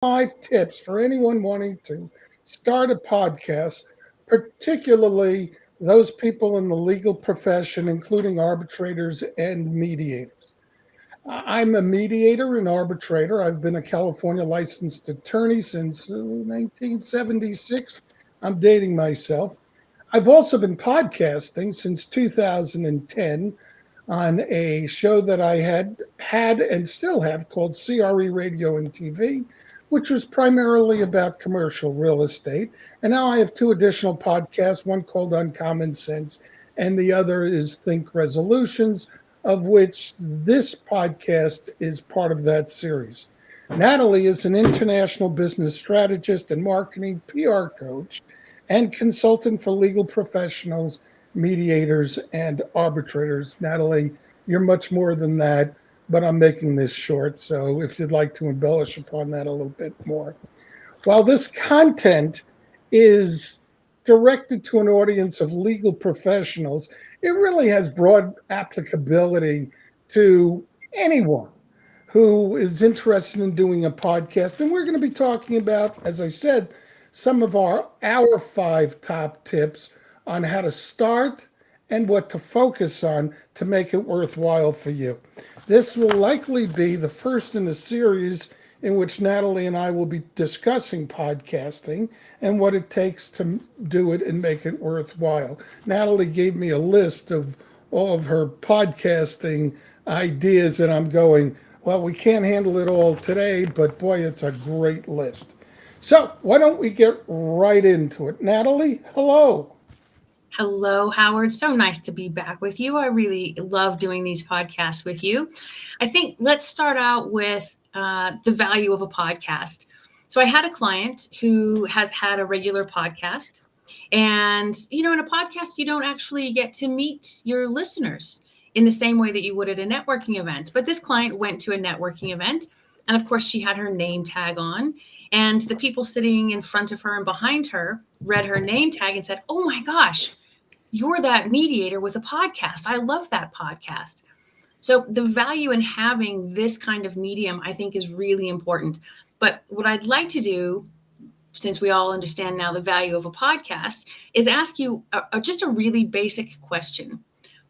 5 tips for anyone wanting to start a podcast, particularly those people in the legal profession, including arbitrators and mediators. I'm a mediator and arbitrator. I've been a California licensed attorney since 1976. I'm dating myself. I've also been podcasting since 2010 on a show that I had and still have called CRE Radio and TV, which was primarily about commercial real estate. And now I have two additional podcasts, one called Uncommon Sense, and the other is Think Resolutions, of which this podcast is part of that series. Natalie is an international business strategist and marketing PR coach and consultant for legal professionals, mediators, and arbitrators. Natalie, you're much more than that, but I'm making this short. So if you'd like to embellish upon that a little bit more. While this content is directed to an audience of legal professionals, it really has broad applicability to anyone who is interested in doing a podcast. And we're going to be talking about, as I said, some of our 5 top tips on how to start and what to focus on to make it worthwhile for you. This will likely be the first in a series in which Natalie and I will be discussing podcasting and what it takes to do it and make it worthwhile. Natalie gave me a list of all of her podcasting ideas, and I'm going, well, we can't handle it all today, but boy, it's a great list. So, why don't we get right into it? Natalie, hello. Hello, Howard. So nice to be back with you. I really love doing these podcasts with you. I think let's start out with the value of a podcast. So, I had a client who has had a regular podcast. And, in a podcast, you don't actually get to meet your listeners in the same way that you would at a networking event. But this client went to a networking event. And of course, she had her name tag on. And the people sitting in front of her and behind her read her name tag and said, "Oh my gosh, you're that mediator with a podcast. I love that podcast." So the value in having this kind of medium, I think, is really important. But what I'd like to do, since we all understand now the value of a podcast, is ask you just a really basic question.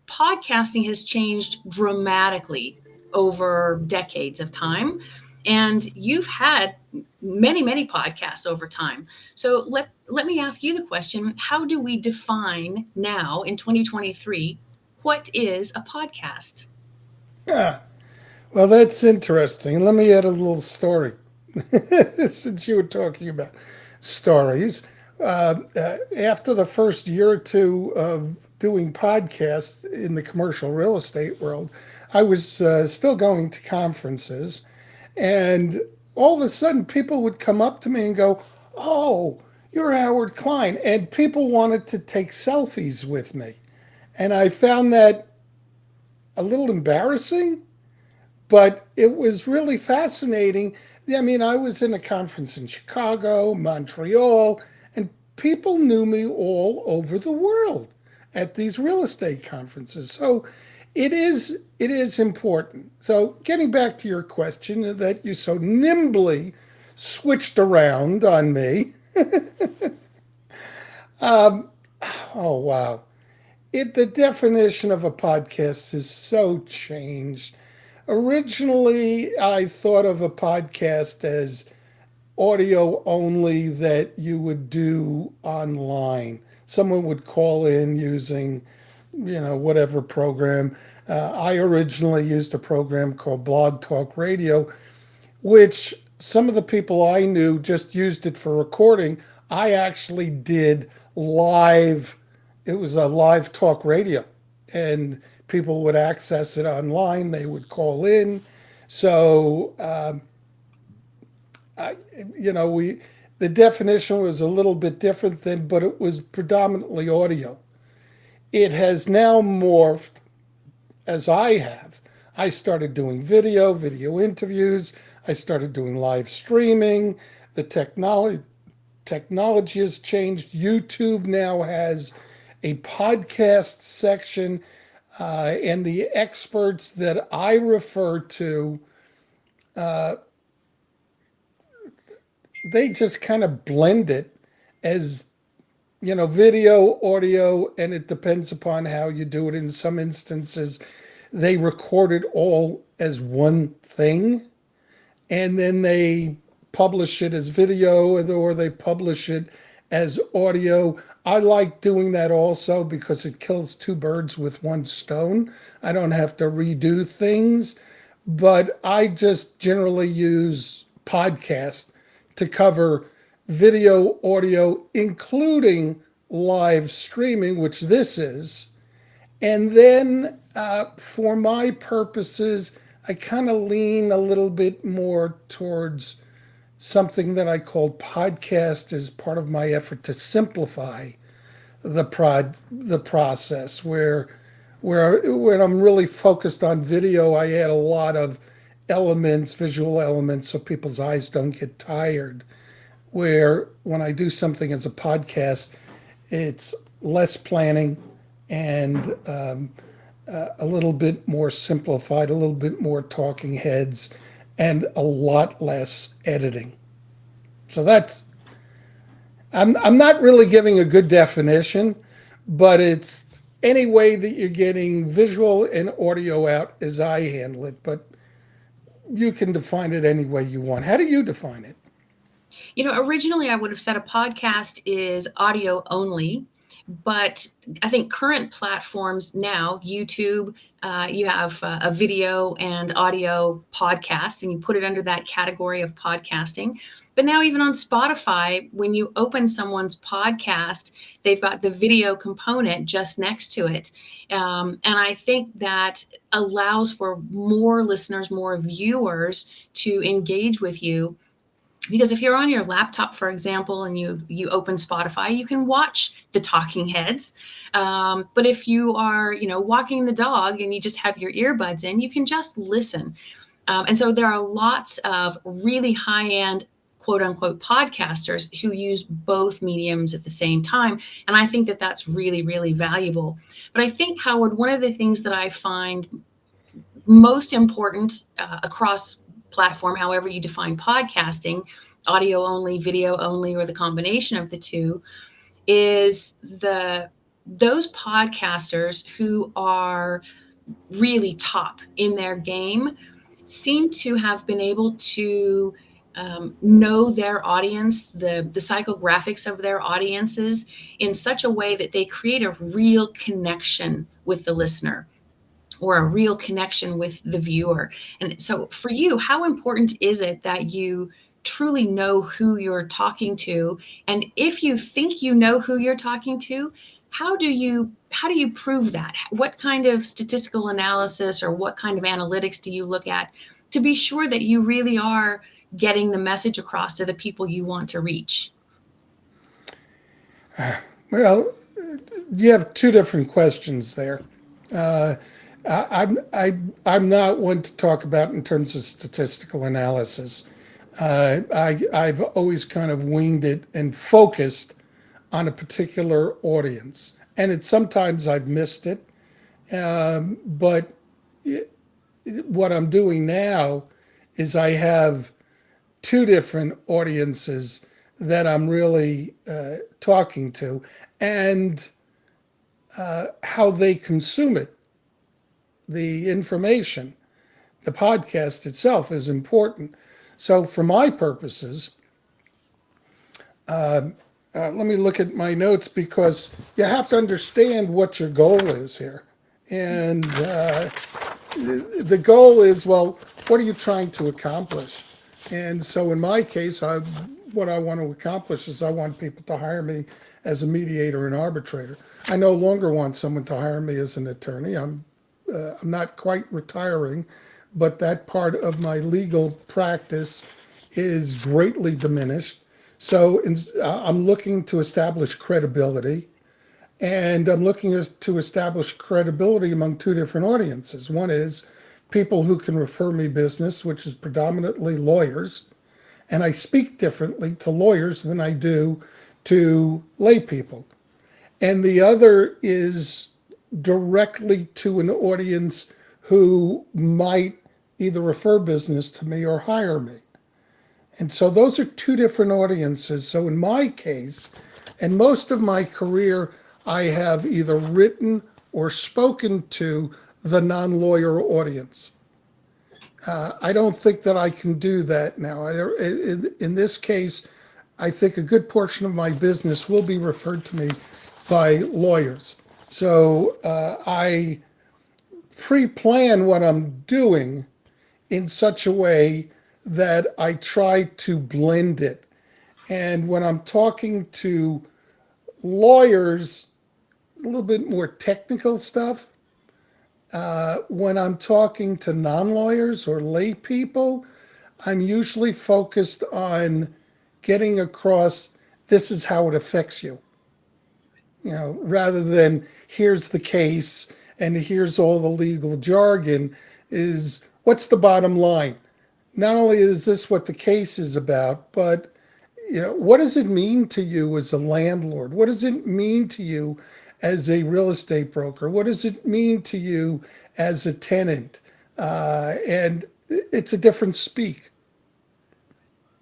Podcasting has changed dramatically over decades of time. And you've had many podcasts over time. So let me ask you the question, how do we define now in 2023 what is a podcast? Ah, well, that's interesting. Let me add a little story since you were talking about stories. After the first year or two of doing podcasts in the commercial real estate world, I was still going to conferences. And all of a sudden, people would come up to me and go, "Oh, you're Howard Klein." And people wanted to take selfies with me. And I found that a little embarrassing, but it was really fascinating. I mean, I was in a conference in Chicago, Montreal, and people knew me all over the world at these real estate conferences. So it is important. So getting back to your question that you so nimbly switched around on me. Oh wow. The definition of a podcast is so changed. Originally, I thought of a podcast as audio only that you would do online. Someone would call in using, whatever program. I originally used a program called Blog Talk Radio, which some of the people I knew just used it for recording. I actually did live, it was a live talk radio, and people would access it online. They would call in. So, I, the definition was a little bit different then, but it was predominantly audio. It has now morphed as I have. I started doing video interviews. I started doing live streaming. The technology has changed. YouTube now has a podcast section, and the experts that I refer to they just kind of blend it as, video, audio, and it depends upon how you do it. In some instances, they record it all as one thing, and then they publish it as video, or they publish it as audio. I like doing that also because it kills two birds with one stone. I don't have to redo things, but I just generally use podcast to cover video, audio, including live streaming, which this is. And then for my purposes, I kind of lean a little bit more towards something that I call podcast as part of my effort to simplify the process. Where when I'm really focused on video, I add a lot of elements, visual elements, so people's eyes don't get tired. Where when I do something as a podcast, it's less planning and a little bit more simplified, a little bit more talking heads, and a lot less editing. So I'm not really giving a good definition, but it's any way that you're getting visual and audio out as I handle it. But you can define it any way you want. How do you define it? Originally I would have said a podcast is audio only, but I think current platforms now, YouTube, you have a video and audio podcast, and you put it under that category of podcasting. But now, even on Spotify, when you open someone's podcast, they've got the video component just next to it. And I think that allows for more listeners, more viewers to engage with you. Because if you're on your laptop, for example, and you open Spotify, you can watch the talking heads. But if you are, walking the dog and you just have your earbuds in, you can just listen. And so there are lots of really high-end, quote unquote, podcasters who use both mediums at the same time. And I think that that's really, really valuable. But I think, Howard, one of the things that I find most important across platform, however you define podcasting, audio only, video only, or the combination of the two, is those podcasters who are really top in their game seem to have been able to know their audience, the psychographics of their audiences, in such a way that they create a real connection with the listener, or a real connection with the viewer. And so for you, how important is it that you truly know who you're talking to? And if you think you know who you're talking to, how do you prove that? What kind of statistical analysis or what kind of analytics do you look at to be sure that you really are getting the message across to the people you want to reach? Well, you have two different questions there. I'm not one to talk about in terms of statistical analysis. I've always kind of winged it and focused on a particular audience, and sometimes I've missed it. But what I'm doing now is I have two different audiences that I'm really talking to, and how they consume it. The information, the podcast itself is important. So for my purposes, let me look at my notes, because you have to understand what your goal is here. And the goal is, well, what are you trying to accomplish? And so in my case, what I want to accomplish is I want people to hire me as a mediator and arbitrator. I no longer want someone to hire me as an attorney. I'm not quite retiring, but that part of my legal practice is greatly diminished. So I'm looking to establish credibility, and I'm looking to establish credibility among two different audiences. One is people who can refer me business, which is predominantly lawyers, and I speak differently to lawyers than I do to lay people. And the other is directly to an audience who might either refer business to me or hire me. And so those are two different audiences. So in my case, and most of my career, I have either written or spoken to the non lawyer audience. I don't think that I can do that now. In this case, I think a good portion of my business will be referred to me by lawyers. So I pre plan what I'm doing in such a way that I try to blend it. And when I'm talking to lawyers, a little bit more technical stuff. When I'm talking to non lawyers or lay people, I'm usually focused on getting across this is how it affects you, rather than here's the case and here's all the legal jargon, is what's the bottom line? Not only is this what the case is about, but what does it mean to you as a landlord? What does it mean to you as a real estate broker? What does it mean to you as a tenant? And it's a different speak.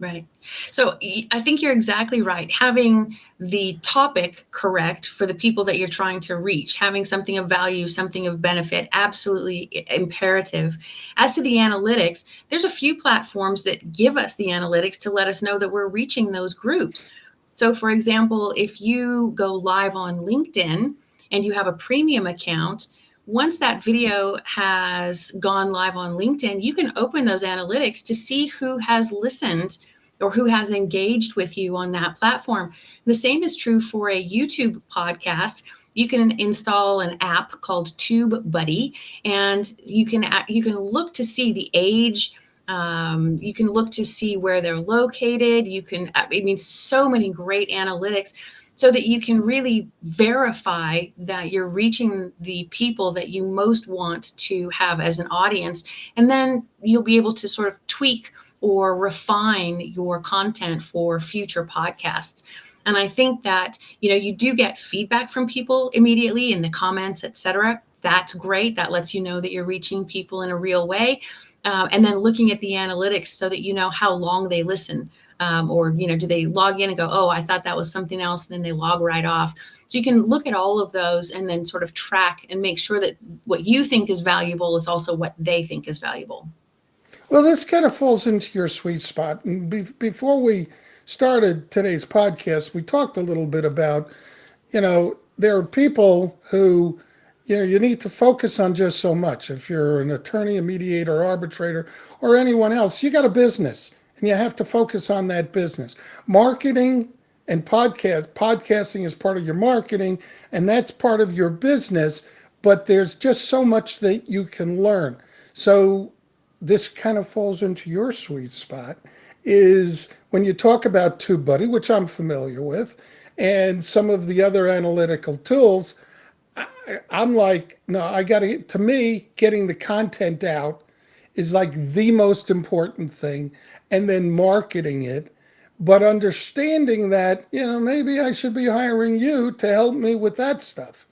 Right. So I think you're exactly right. Having the topic correct for the people that you're trying to reach, having something of value, something of benefit, absolutely imperative. As to the analytics, there's a few platforms that give us the analytics to let us know that we're reaching those groups. So, for example, if you go live on LinkedIn and you have a premium account, once that video has gone live on LinkedIn, you can open those analytics to see who has listened or who has engaged with you on that platform. The same is true for a YouTube podcast. You can install an app called TubeBuddy, and you can look to see the age. You can look to see where they're located. So many great analytics, so that you can really verify that you're reaching the people that you most want to have as an audience. And then you'll be able to sort of tweak or refine your content for future podcasts. And I think that, you do get feedback from people immediately in the comments, etc. That's great. That lets you know that you're reaching people in a real way. And then looking at the analytics so that you know how long they listen. Or do they log in and go, oh, I thought that was something else, and then they log right off. So you can look at all of those and then sort of track and make sure that what you think is valuable is also what they think is valuable. Well, this kind of falls into your sweet spot. And before we started today's podcast, we talked a little bit about, there are people who, you need to focus on just so much. If you're an attorney, a mediator, arbitrator, or anyone else, you got a business and you have to focus on that business. Marketing and podcasting is part of your marketing, and that's part of your business, but there's just so much that you can learn. So this kind of falls into your sweet spot, is when you talk about TubeBuddy, which I'm familiar with, and some of the other analytical tools. I'm like, no, to me, getting the content out is like the most important thing, and then marketing it, but understanding that, maybe I should be hiring you to help me with that stuff.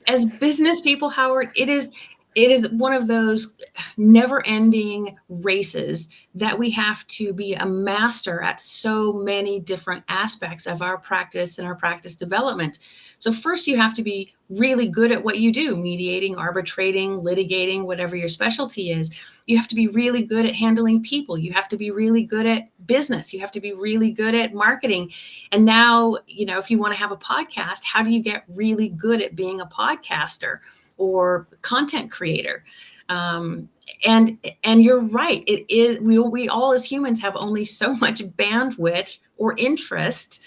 As business people, Howard, it is one of those never-ending races that we have to be a master at so many different aspects of our practice and our practice development. So first, you have to be really good at what you do, mediating, arbitrating, litigating, whatever your specialty is. You have to be really good at handling people. You have to be really good at business. You have to be really good at marketing. And now, if you want to have a podcast, how do you get really good at being a podcaster or content creator? And you're right. It is, we all as humans have only so much bandwidth or interest.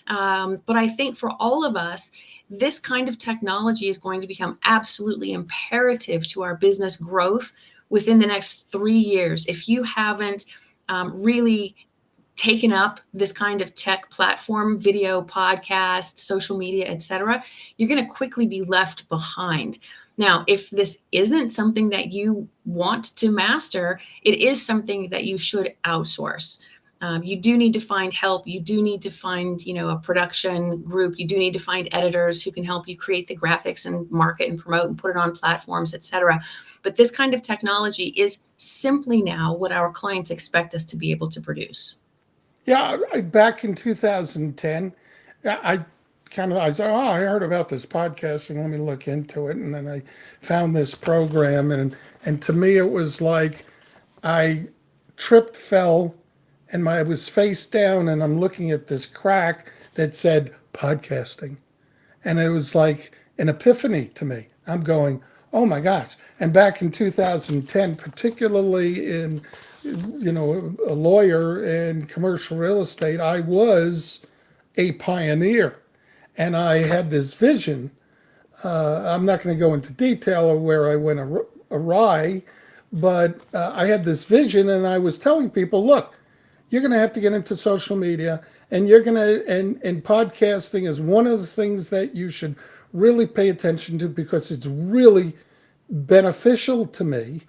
But I think for all of us, this kind of technology is going to become absolutely imperative to our business growth within the next 3 years. If you haven't really taken up this kind of tech platform, video, podcast, social media, etc., you're going to quickly be left behind. Now, if this isn't something that you want to master, it is something that you should outsource. You do need to find help. You do need to find, a production group. You do need to find editors who can help you create the graphics and market and promote and put it on platforms, etc. But this kind of technology is simply now what our clients expect us to be able to produce. Yeah, back in 2010, I I said, oh, I heard about this podcasting. Let me look into it. And then I found this program, and to me, it was like I tripped, fell, and I was face down, and I'm looking at this crack that said podcasting. And it was like an epiphany to me. I'm going, oh my gosh. And back in 2010, particularly in, a lawyer in commercial real estate, I was a pioneer. And I had this vision. I'm not going to go into detail of where I went awry, but I had this vision, and I was telling people, look, you're going to have to get into social media, and you're going to, and podcasting is one of the things that you should really pay attention to because it's really beneficial to me.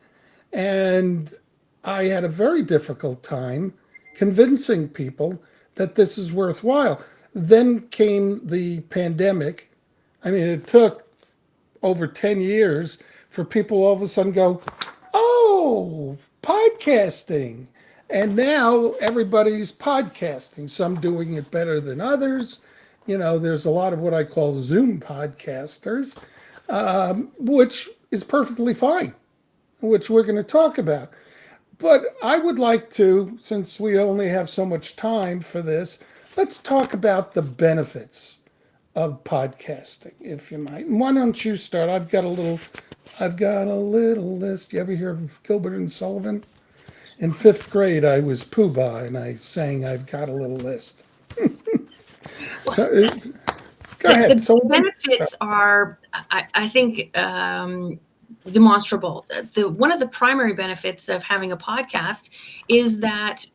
And I had a very difficult time convincing people that this is worthwhile. Then came the pandemic. I mean, it took over 10 years for people all of a sudden go, oh, podcasting. And now everybody's podcasting, some doing it better than others. There's a lot of what I call Zoom podcasters, which is perfectly fine, which we're going to talk about. But I would like to, since we only have so much time for this, let's talk about the benefits of podcasting, if you might. Why don't you start? I've got a little list. You ever hear of Gilbert and Sullivan? In fifth grade, I was Pooh Bah, and I sang "I've Got a Little List." So, go ahead. The benefits are, I think, demonstrable. One of the primary benefits of having a podcast is that,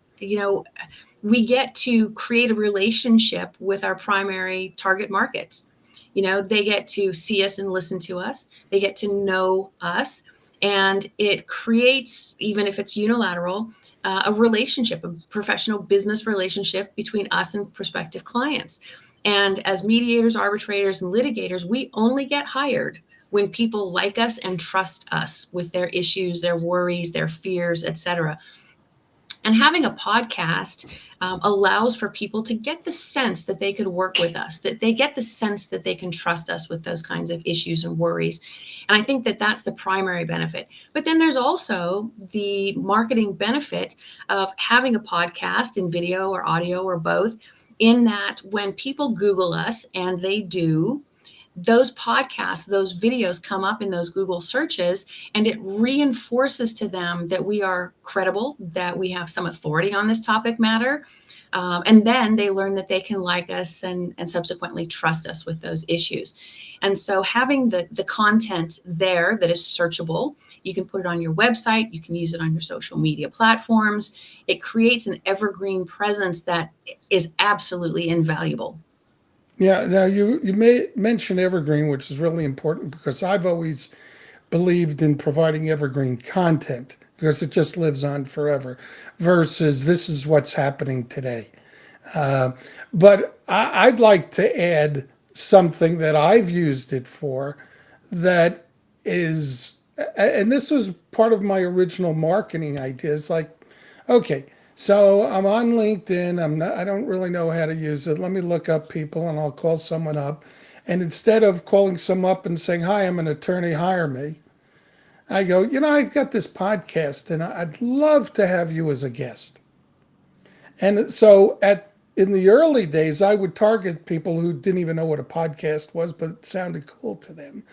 we get to create a relationship with our primary target markets. They get to see us and listen to us. They get to know us. And it creates, even if it's unilateral, a relationship, a professional business relationship between us and prospective clients. And as mediators, arbitrators, and litigators, we only get hired when people like us and trust us with their issues, their worries, their fears, etc. And having a podcast allows for people to get the sense that they could work with us, that they get the sense that they can trust us with those kinds of issues and worries. And I think that that's the primary benefit. But then there's also the marketing benefit of having a podcast in video or audio or both, in that when people Google us, and they do, those podcasts, those videos come up in those Google searches, and it reinforces to them that we are credible, that we have some authority on this topic matter. And then they learn that they can like us and subsequently trust us with those issues. And so having the content there that is searchable, you can put it on your website, you can use it on your social media platforms. It creates an evergreen presence that is absolutely invaluable. Yeah, now you may mention evergreen, which is really important because I've always believed in providing evergreen content because it just lives on forever versus this is what's happening today. But I'd like to add something that I've used it for that is, and this was part of my original marketing ideas. Like, okay, so I'm on LinkedIn. I don't really know how to use it. Let me look up people and I'll call someone up. And instead of calling someone up and saying, hi, I'm an attorney, hire me, I go, I've got this podcast and I'd love to have you as a guest. And so in the early days, I would target people who didn't even know what a podcast was, but it sounded cool to them.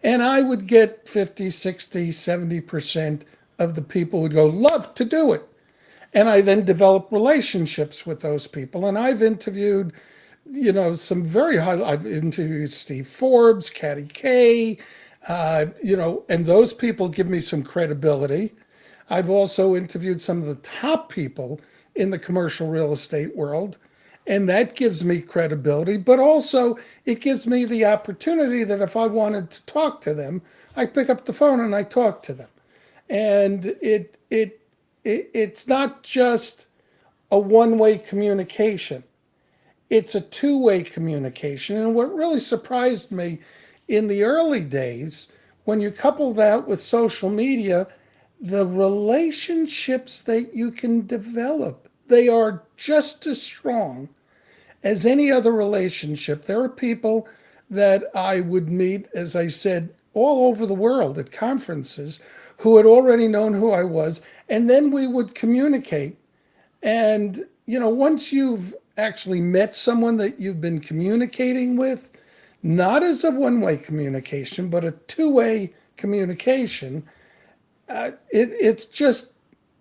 And I would get 50, 60, 70% of the people would go, love to do it. And I then developed relationships with those people. And I've interviewed, some very high, I've interviewed Steve Forbes, Katty Kay, and those people give me some credibility. I've also interviewed some of the top people in the commercial real estate world, and that gives me credibility, but also it gives me the opportunity that if I wanted to talk to them, I pick up the phone and I talk to them. And it's not just a one-way communication. It's a two-way communication. And what really surprised me in the early days, when you couple that with social media, the relationships that you can develop, they are just as strong as any other relationship. There are people that I would meet, as I said, all over the world at conferences who had already known who I was, and then we would communicate. And, once you've actually met someone that you've been communicating with, not as a one-way communication, but a two-way communication, it's just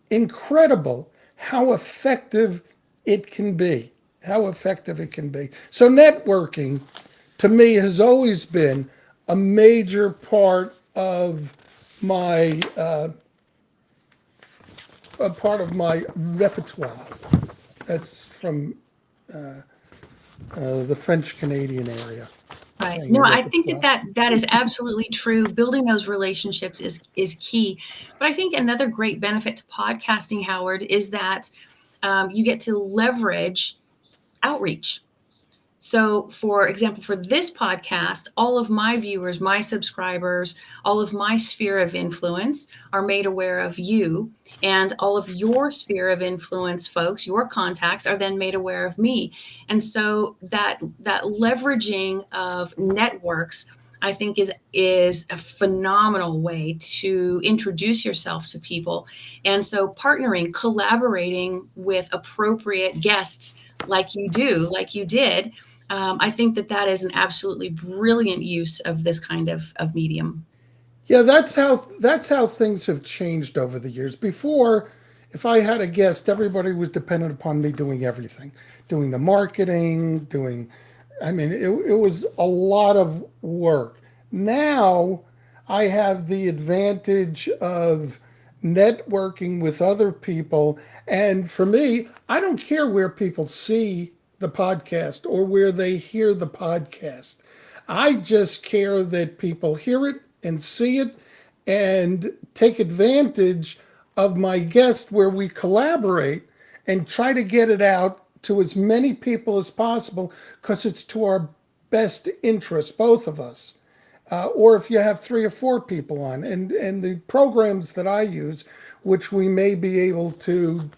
incredible how effective it can be. How effective it can be. So networking, to me, has always been a major part of my repertoire. That's from the French Canadian area. Right. No, I think that is absolutely true. Building those relationships is key. But I think another great benefit to podcasting, Howard, is that you get to leverage outreach. So, for example, for this podcast, all of my viewers, my subscribers, all of my sphere of influence are made aware of you, and all of your sphere of influence folks, your contacts, are then made aware of me. And so that leveraging of networks, I think, is a phenomenal way to introduce yourself to people. And so partnering, collaborating with appropriate guests like you did, I think that is an absolutely brilliant use of this kind of medium. Yeah, that's how things have changed over the years. Before, if I had a guest, everybody was dependent upon me doing everything, doing the marketing, it was a lot of work. Now, I have the advantage of networking with other people. And for me, I don't care where people see the podcast or where they hear the podcast. I just care that people hear it and see it and take advantage of my guest where we collaborate and try to get it out to as many people as possible because it's to our best interest, both of us. Or if you have 3 or 4 people on, and the programs that I use, which we may be able to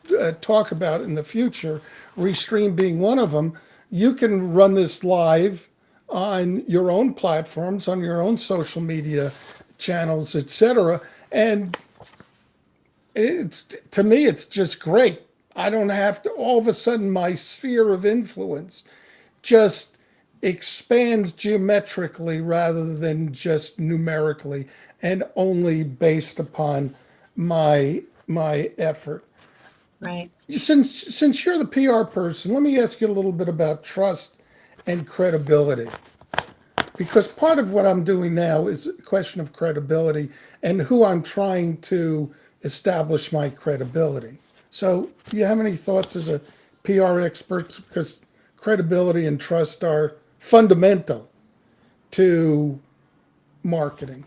talk about in the future, Restream being one of them, you can run this live on your own platforms, on your own social media channels, etc. And to me, it's just great. I don't have to, all of a sudden, my sphere of influence just expands geometrically rather than just numerically and only based upon my effort. Right. Since you're the PR person, let me ask you a little bit about trust and credibility. Because part of what I'm doing now is a question of credibility and who I'm trying to establish my credibility. So do you have any thoughts as a PR expert? Because credibility and trust are fundamental to marketing.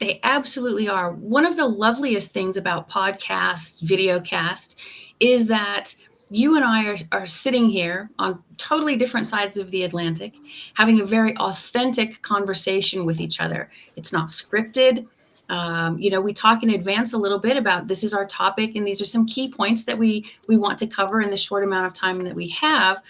They absolutely are. One of the loveliest things about podcast, videocast, is that you and I are sitting here on totally different sides of the Atlantic, having a very authentic conversation with each other. It's not scripted. We talk in advance a little bit about this is our topic, and these are some key points that we want to cover in the short amount of time that we have.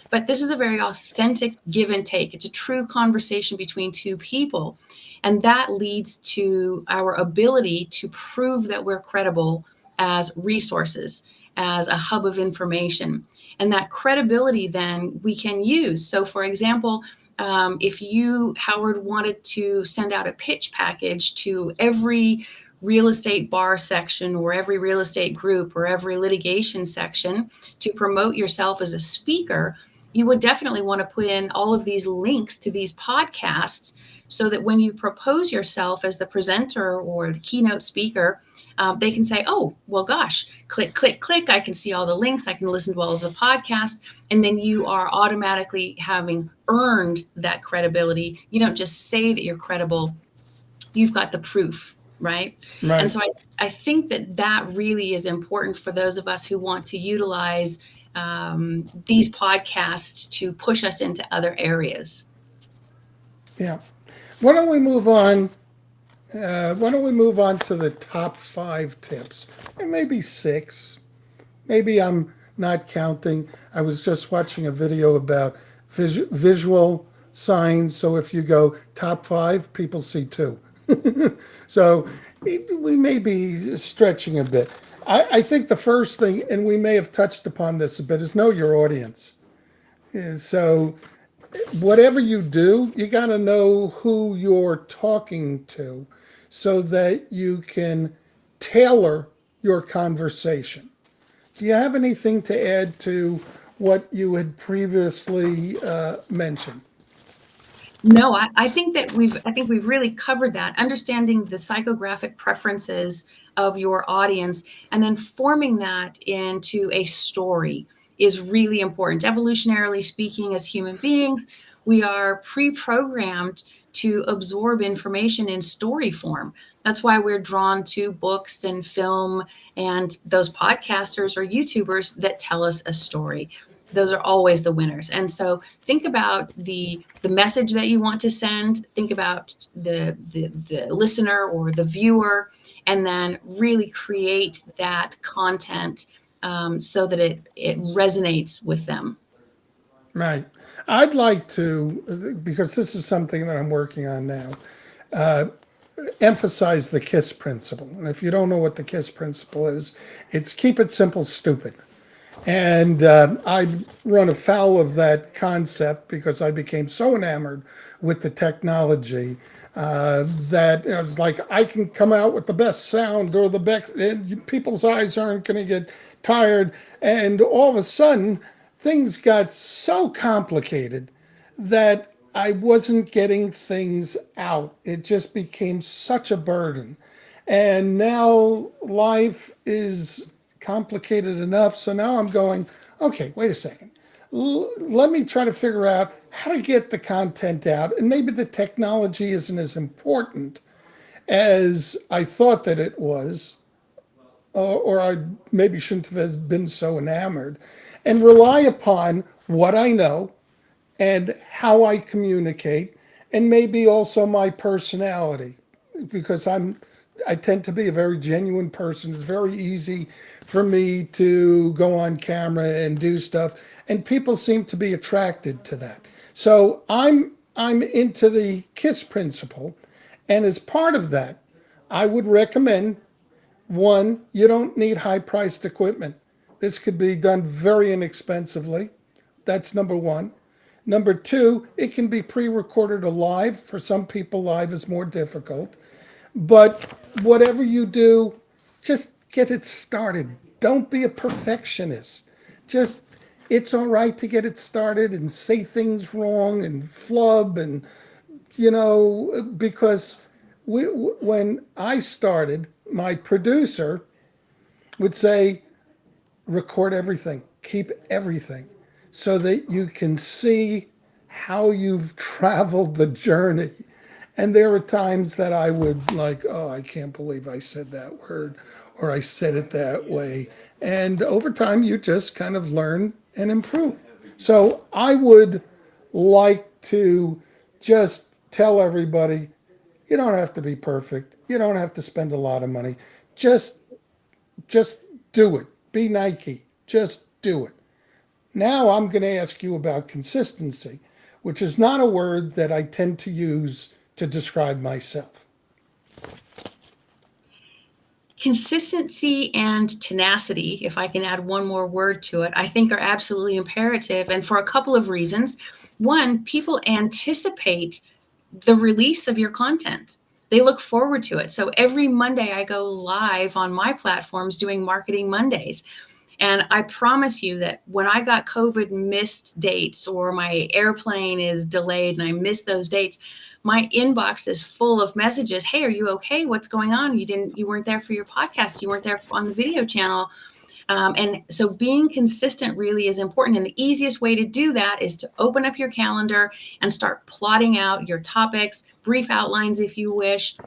But this is a very authentic give and take. It's a true conversation between two people. And that leads to our ability to prove that we're credible as resources, as a hub of information. And that credibility then we can use. So for example, if you, Howard, wanted to send out a pitch package to every real estate bar section or every real estate group or every litigation section to promote yourself as a speaker, you would definitely want to put in all of these links to these podcasts so that when you propose yourself as the presenter or the keynote speaker, they can say, oh, well, gosh, click, click, click. I can see all the links. I can listen to all of the podcasts. And then you are automatically having earned that credibility. You don't just say that you're credible. You've got the proof. right? And Right. so I think that that really is important for those of us who want to utilize these podcasts to push us into other areas. Yeah. Why don't we move on? Why don't we move on to the top 5 tips? And maybe 6. Maybe I'm not counting. I was just watching a video about visual signs. So if you go top 5, people see 2. So we may be stretching a bit. I think the first thing, and we may have touched upon this a bit, is know your audience. So whatever you do, you got to know who you're talking to so that you can tailor your conversation. Do you have anything to add to what you had previously mentioned? No, I think that we've really covered that. Understanding the psychographic preferences of your audience and then forming that into a story is really important. Evolutionarily speaking, as human beings, we are pre-programmed to absorb information in story form. That's why we're drawn to books and film and those podcasters or YouTubers that tell us a story. Those are always the winners. And so think about the message that you want to send, think about the listener or the viewer, and then really create that content so that it resonates with them. Right. I'd like to, because this is something that I'm working on now, uh, emphasize the KISS principle. And if you don't know what the KISS principle is, it's keep it simple, stupid. And I run afoul of that concept because I became so enamored with the technology that it was like I can come out with the best sound or the best, and people's eyes aren't going to get tired. And all of a sudden, things got so complicated that I wasn't getting things out. It just became such a burden. And now life is complicated enough. So now I'm going, okay, wait a second. Let me try to figure out how to get the content out. And maybe the technology isn't as important as I thought that it was, or I maybe shouldn't have been so enamored, and rely upon what I know and how I communicate, and maybe also my personality, because I tend to be a very genuine person. It's very easy for me to go on camera and do stuff, and people seem to be attracted to that. So I'm into the KISS principle, and as part of that, I would recommend, one, you don't need high priced equipment. This could be done very inexpensively. That's number one. Number two, it can be pre recorded or live. For some people, live is more difficult. But whatever you do, just get it started. Don't be a perfectionist. Just, it's all right to get it started and say things wrong and flub and, because when I started, my producer would say, record everything, keep everything, so that you can see how you've traveled the journey. And there were times that I would like, oh, I can't believe I said that word or I said it that way. And over time, you just kind of learn and improve. So I would like to just tell everybody, you don't have to be perfect. You don't have to spend a lot of money. Just just do it. Be Nike. Just do it. Now I'm going to ask you about consistency, which is not a word that I tend to use to describe myself. Consistency and tenacity, if I can add one more word to it, I think are absolutely imperative. And for a couple of reasons. One, people anticipate the release of your content. They look forward to it. So every Monday, I go live on my platforms doing Marketing Mondays. And I promise you that when I got COVID missed dates or my airplane is delayed and I missed those dates, my inbox is full of messages. Hey, are you okay? What's going on? You weren't there for your podcast. You weren't there on the video channel. And so being consistent really is important. And the easiest way to do that is to open up your calendar and start plotting out your topics, brief outlines if you wish,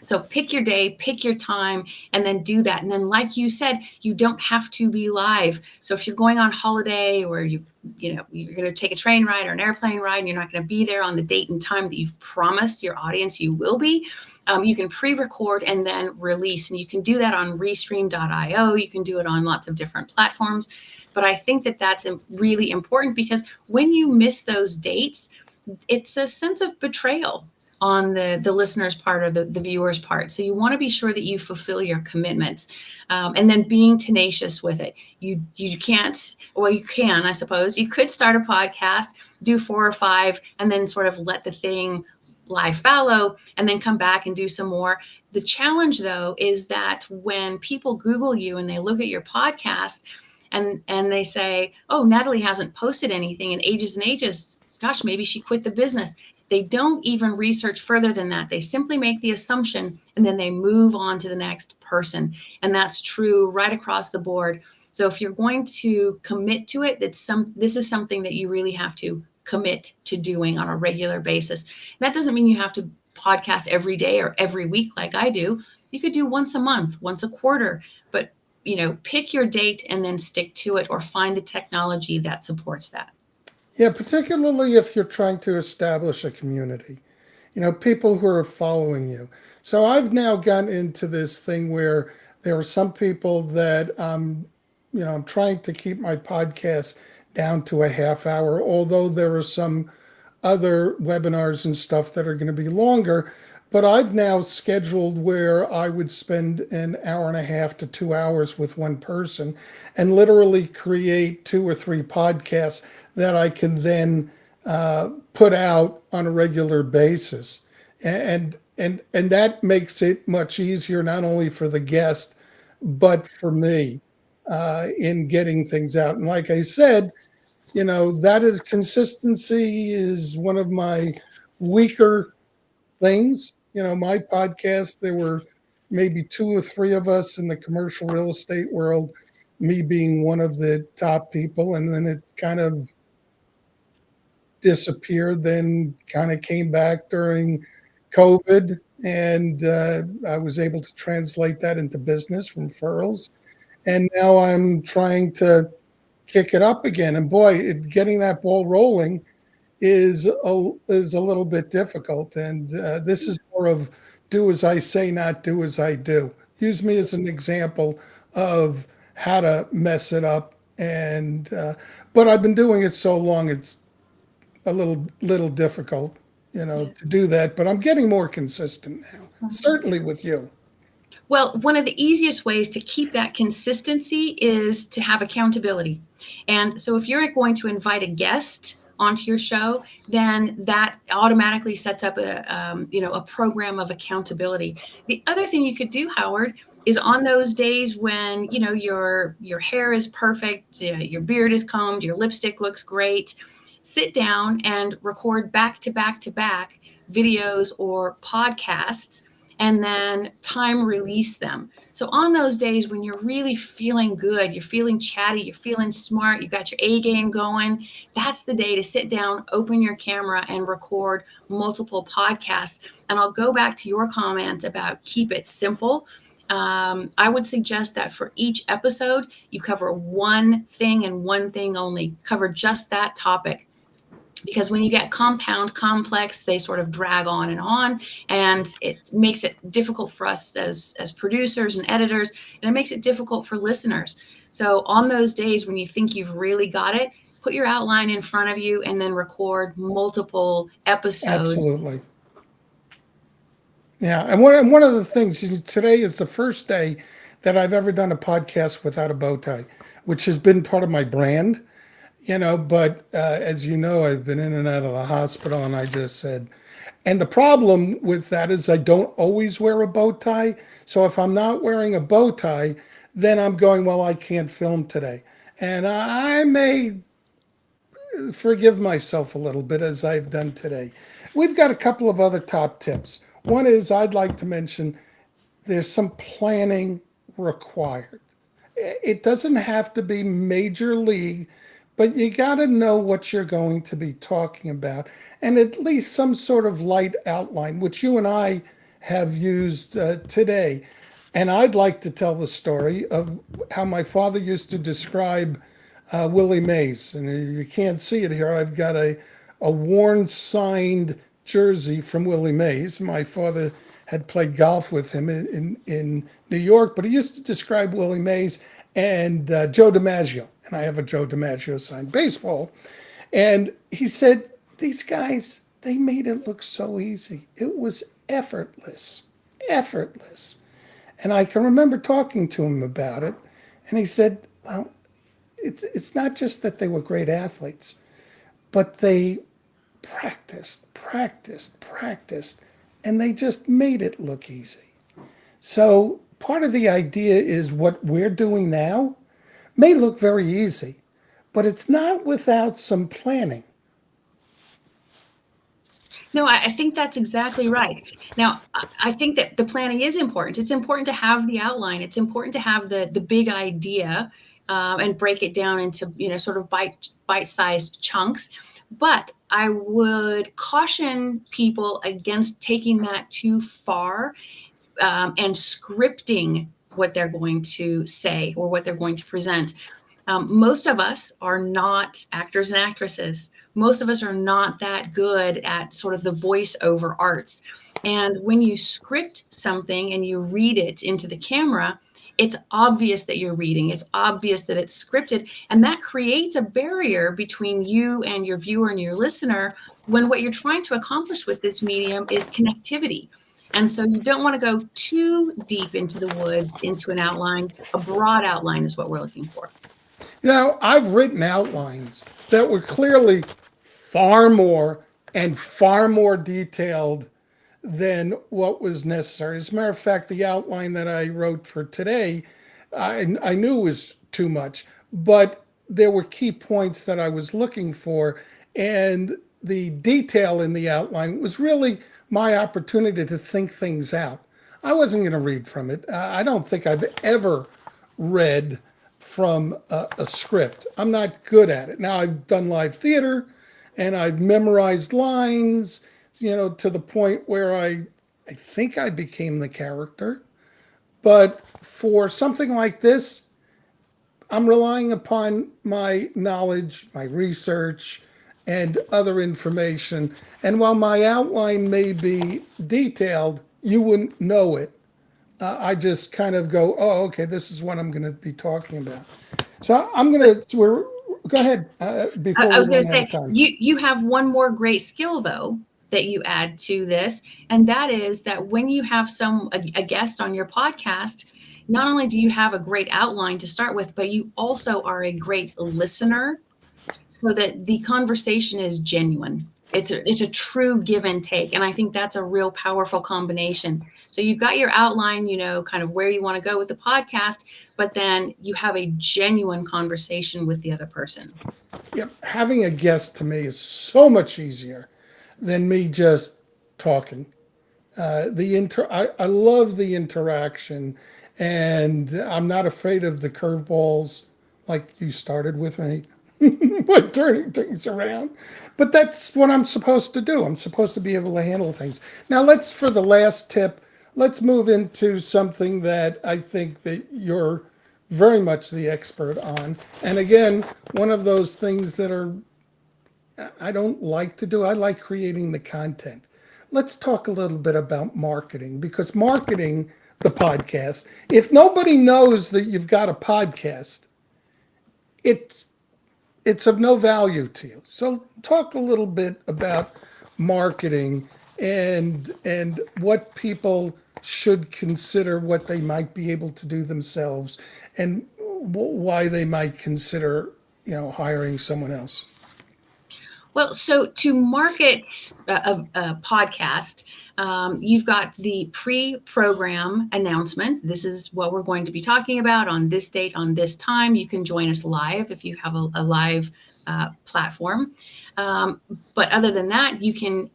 So pick your day, pick your time, and then do that. And then, like you said, you don't have to be live. So if you're going on holiday, or you're going to take a train ride or an airplane ride, and you're not going to be there on the date and time that you've promised your audience you will be, you can pre-record and then release. And you can do that on restream.io. You can do it on lots of different platforms. But I think that that's really important, because when you miss those dates, it's a sense of betrayal on the listener's part, or the viewer's part. So you want to be sure that you fulfill your commitments, and then being tenacious with it. You can't, well, you can, I suppose. You could start a podcast, do 4 or 5, and then sort of let the thing lie fallow, and then come back and do some more. The challenge, though, is that when people Google you and they look at your podcast, and they say, "Oh, Natalie hasn't posted anything in ages and ages. Gosh, maybe she quit the business." They don't even research further than that. They simply make the assumption, and then they move on to the next person. And that's true right across the board. So if you're going to commit to it, this is something that you really have to commit to doing on a regular basis. That doesn't mean you have to podcast every day or every week like I do. You could do once a month, once a quarter, but pick your date and then stick to it, or find the technology that supports that. Yeah, particularly if you're trying to establish a community, people who are following you. So I've now gotten into this thing where there are some people that I'm trying to keep my podcast down to a half hour, although there are some other webinars and stuff that are going to be longer. But I've now scheduled where I would spend an hour and a half to 2 hours with one person, and literally create 2 or 3 podcasts that I can then put out on a regular basis. And that makes it much easier, not only for the guest, but for me, in getting things out. And like I said, that is, consistency is one of my weaker things. My podcast, there were maybe 2 or 3 of us in the commercial real estate world, me being one of the top people, and then it kind of disappeared, then kind of came back during COVID. And I was able to translate that into business referrals. And now I'm trying to kick it up again. And boy, getting that ball rolling is a little bit difficult. And this is more of do as I say, not do as I do. Use me as an example of how to mess it up. And but I've been doing it so long, it's a little difficult, to do that. But I'm getting more consistent now, certainly with you. Well, one of the easiest ways to keep that consistency is to have accountability. And so if you're going to invite a guest onto your show, then that automatically sets up a program of accountability. The other thing you could do, Howard, is on those days when your hair is perfect, your beard is combed, your lipstick looks great, sit down and record back to back to back videos or podcasts, and then time release them. So on those days when you're really feeling good, you're feeling chatty, you're feeling smart, you got your A game going, that's the day to sit down, open your camera, and record multiple podcasts. And I'll go back to your comment about keep it simple. I would suggest that for each episode, you cover one thing and one thing only. Cover just that topic. Because when you get compound, complex, they sort of drag on, and it makes it difficult for us as producers and editors, and it makes it difficult for listeners. So on those days when you think you've really got it, put your outline in front of you and then record multiple episodes. Absolutely. Yeah. And one of the things today is the first day that I've ever done a podcast without a bow tie, which has been part of my brand. But as you know, I've been in and out of the hospital, and I just said, and the problem with that is I don't always wear a bow tie. So if I'm not wearing a bow tie, then I'm going, well, I can't film today. And I may forgive myself a little bit, as I've done today. We've got a couple of other top tips. One is I'd like to mention there's some planning required. It doesn't have to be major league, but you got to know what you're going to be talking about, and at least some sort of light outline, which you and I have used today. And I'd like to tell the story of how my father used to describe Willie Mays. And you can't see it here. I've got a worn, signed jersey from Willie Mays. My father had played golf with him in New York, but he used to describe Willie Mays and Joe DiMaggio. And I have a Joe DiMaggio signed baseball. And he said, these guys, they made it look so easy. It was effortless, effortless. And I can remember talking to him about it. And he said, well, it's not just that they were great athletes, but they practiced, and they just made it look easy. So part of the idea is what we're doing now may look very easy, but it's not without some planning. No, I think that's exactly right. Now, I think that the planning is important. It's important to have the outline. It's important to have the big idea, and break it down into, sort of bite-sized chunks. But I would caution people against taking that too far, and scripting what they're going to say or what they're going to present. Most of us are not actors and actresses. Most of us are not that good at sort of the voiceover arts. And when you script something and you read it into the camera, it's obvious that you're reading. It's obvious that it's scripted. And that creates a barrier between you and your viewer and your listener when what you're trying to accomplish with this medium is connectivity. And so you don't want to go too deep into the woods, into an outline. A broad outline is what we're looking for. I've written outlines that were clearly far more detailed than what was necessary. As a matter of fact, the outline that I wrote for today, I knew was too much, but there were key points that I was looking for. And the detail in the outline was really my opportunity to think things out. I wasn't going to read from it. I don't think I've ever read from a script. I'm not good at it. Now, I've done live theater and I've memorized lines, to the point where I think I became the character. But for something like this, I'm relying upon my knowledge, my research, and other information. And while my outline may be detailed, you wouldn't know it. I just kind of go, oh, okay, this is what I'm going to be talking about. So I'm going to, go ahead before I we was going run to out say, of time. you have one more great skill, though, that you add to this. And that is that when you have a guest on your podcast, not only do you have a great outline to start with, but you also are a great listener, so that the conversation is genuine. It's a true give and take. And I think that's a real powerful combination. So you've got your outline, kind of where you want to go with the podcast, but then you have a genuine conversation with the other person. Yep. Having a guest to me is so much easier than me just talking. I love the interaction, and I'm not afraid of the curveballs like you started with me, but turning things around. But that's what I'm supposed to do. I'm supposed to be able to handle things. Now, for the last tip, let's move into something that I think that you're very much the expert on. And again, one of those things that I don't like to do. I like creating the content. Let's talk a little bit about marketing, because marketing the podcast, if nobody knows that you've got a podcast, it's it's of no value to you. So talk a little bit about marketing and what people should consider, what they might be able to do themselves, and why they might consider, hiring someone else. Well, so to market a podcast, you've got the pre-program announcement. This is what we're going to be talking about on this date, on this time. You can join us live if you have a live platform. But other than that, you can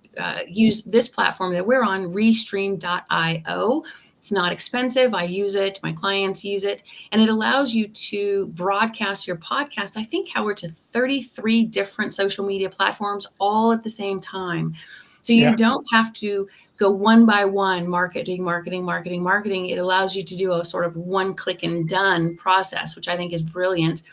use this platform that we're on, restream.io. It's not expensive. I use it. My clients use it. And it allows you to broadcast your podcast, I think, Howard, to 33 different social media platforms all at the same time. So you Yeah. don't have to go one by one, marketing, marketing, marketing, marketing. It allows you to do a sort of one click and done process, which I think is brilliant.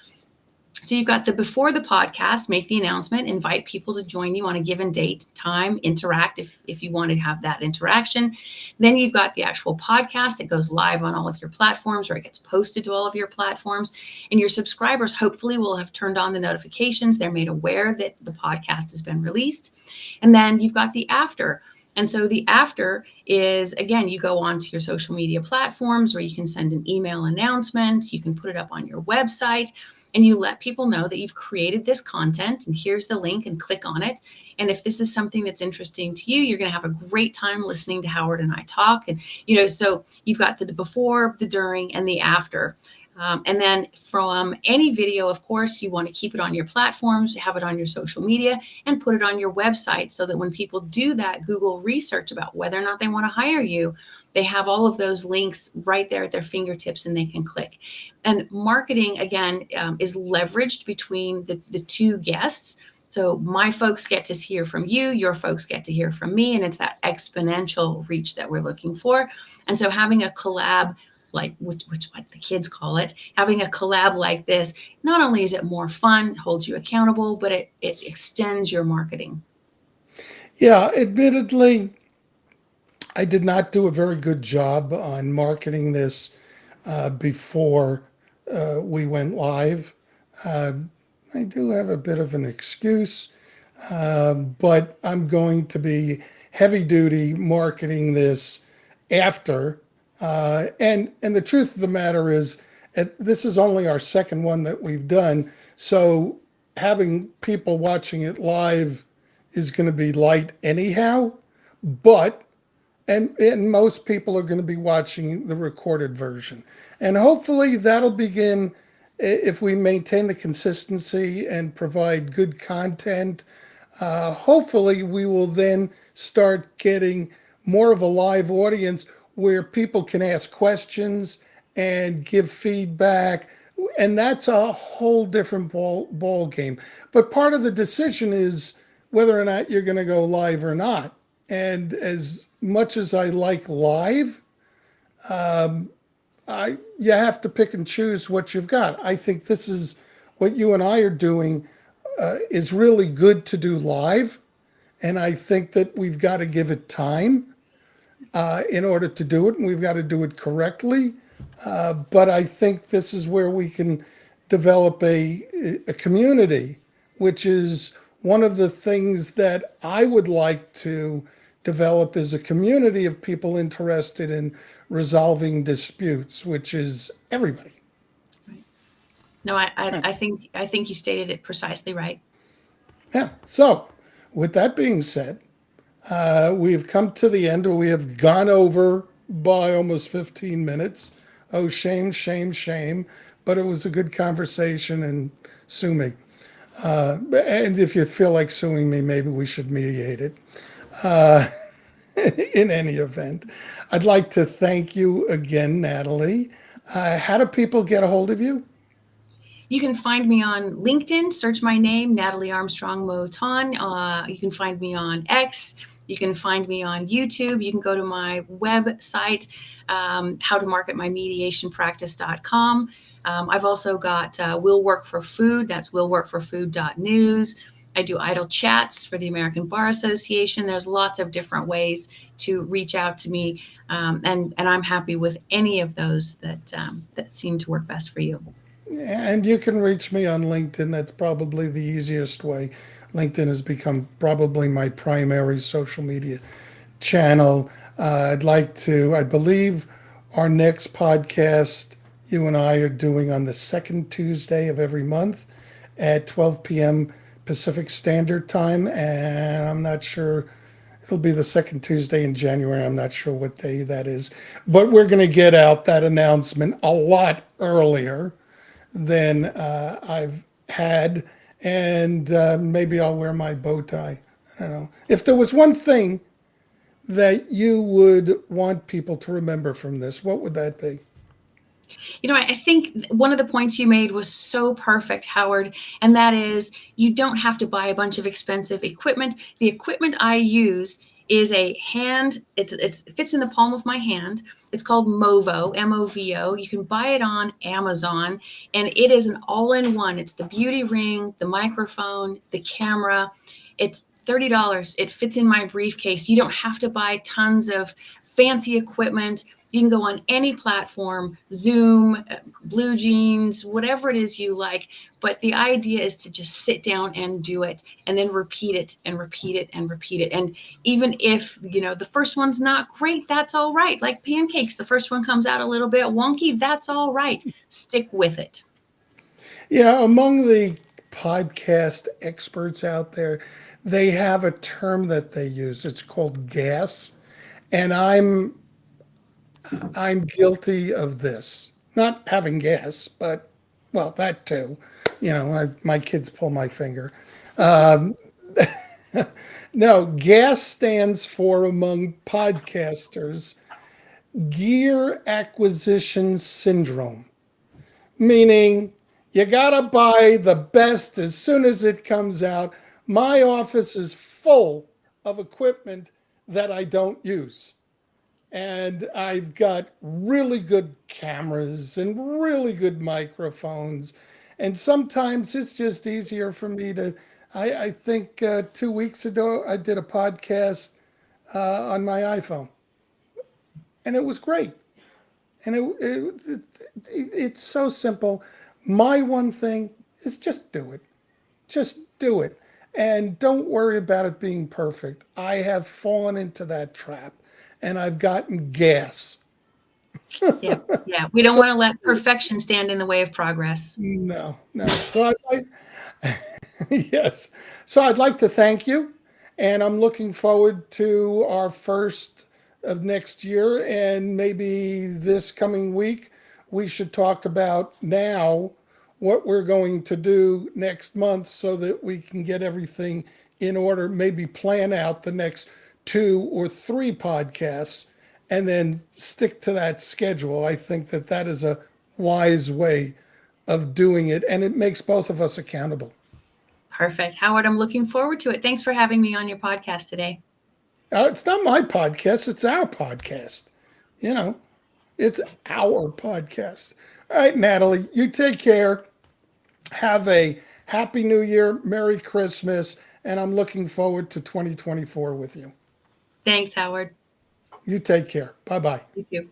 So you've got the before the podcast, make the announcement, invite people to join you on a given date, time, interact if you want to have that interaction. Then you've got the actual podcast that goes live on all of your platforms, or it gets posted to all of your platforms. And your subscribers hopefully will have turned on the notifications. They're made aware that the podcast has been released. And then you've got the after. And so the after is, again, you go onto your social media platforms where you can send an email announcement, you can put it up on your website, and you let people know that you've created this content and here's the link and click on it. And if this is something that's interesting to you, you're going to have a great time listening to Howard and I talk. And, so you've got the before, the during, and the after. And then from any video, of course, you want to keep it on your platforms, have it on your social media, and put it on your website so that when people do that Google research about whether or not they want to hire you, they have all of those links right there at their fingertips and they can click. And marketing, again, is leveraged between the two guests. So my folks get to hear from you, your folks get to hear from me, and it's that exponential reach that we're looking for. And so having a collab, like which what the kids call it, having a collab like this, not only is it more fun, holds you accountable, but it extends your marketing. Yeah, admittedly, I did not do a very good job on marketing this before we went live. Uh, I do have a bit of an excuse, but I'm going to be heavy duty marketing this after. And the truth of the matter is, this is only our second one that we've done. So having people watching it live is going to be light anyhow. But and most people are going to be watching the recorded version. And hopefully that'll begin, if we maintain the consistency and provide good content. Hopefully we will then start getting more of a live audience where people can ask questions and give feedback. And that's a whole different ball game. But part of the decision is whether or not you're going to go live or not. And as much as I like live, you have to pick and choose what you've got. I think this is what you and I are doing is really good to do live, and I think that we've got to give it time in order to do it, and we've got to do it correctly. But I think this is where we can develop a community, which is one of the things that I would like to develop is a community of people interested in resolving disputes, which is everybody. Right. No, I think you stated it precisely right. Yeah. So, with that being said, we've come to the end. We have gone over by almost 15 minutes. Oh, shame, shame, shame. But it was a good conversation, and sue me. And if you feel like suing me, maybe we should mediate it. In any event, I'd like to thank you again, Natalie. How do people get a hold of you? You can find me on LinkedIn, search my name, Natalie Armstrong-Motin. You can find me on X. You can find me on YouTube. You can go to my website, howtomarketmymediationpractice.com. I've also got Will Work for Food. That's willworkforfood.news. I do idle chats for the American Bar Association. There's lots of different ways to reach out to me, and I'm happy with any of those that seem to work best for you. And you can reach me on LinkedIn. That's probably the easiest way. LinkedIn has become probably my primary social media channel. I believe our next podcast, you and I are doing on the second Tuesday of every month at 12 p.m. Pacific Standard Time. And I'm not sure, it'll be the second Tuesday in January. I'm not sure what day that is. But we're going to get out that announcement a lot earlier than I've had. And maybe I'll wear my bow tie. I don't know. If there was one thing that you would want people to remember from this, what would that be? I think one of the points you made was so perfect, Howard, and that is you don't have to buy a bunch of expensive equipment. The equipment I use is a hand, it fits in the palm of my hand. It's called Movo, M-O-V-O. You can buy it on Amazon, and it is an all-in-one. It's the beauty ring, the microphone, the camera. It's $30. It fits in my briefcase. You don't have to buy tons of fancy equipment. You can go on any platform, Zoom, Blue Jeans, whatever it is you like. But the idea is to just sit down and do it, and then repeat it and repeat it and repeat it. And even if, the first one's not great, that's all right. Like pancakes, the first one comes out a little bit wonky, that's all right. Stick with it. Yeah, among the podcast experts out there, they have a term that they use. It's called gas, and I'm guilty of this. Not having gas, but well, that too. My kids pull my finger. Um, no, gas stands for, among podcasters, gear acquisition syndrome, meaning you gotta buy the best as soon as it comes out. My office is full of equipment that I don't use. And I've got really good cameras and really good microphones. And sometimes it's just easier for me to. I think 2 weeks ago I did a podcast on my iPhone, and it was great. And it's so simple. My one thing is just do it. Just do it. And don't worry about it being perfect. I have fallen into that trap, and I've gotten gas. Yeah. Yeah. We don't want to let perfection stand in the way of progress. No, no. Yes. So I'd like to thank you, and I'm looking forward to our first of next year, and maybe this coming week we should talk about now what we're going to do next month so that we can get everything in order, maybe plan out the next 2 or 3 podcasts and then stick to that schedule. I think that that is a wise way of doing it, and it makes both of us accountable. Perfect. Howard, I'm looking forward to it. Thanks for having me on your podcast today. It's not my podcast, it's our podcast. You know, it's our podcast. All right, Natalie, you take care. Have a happy new year, Merry Christmas, and I'm looking forward to 2024 with you. Thanks, Howard. You take care. Bye bye. You too.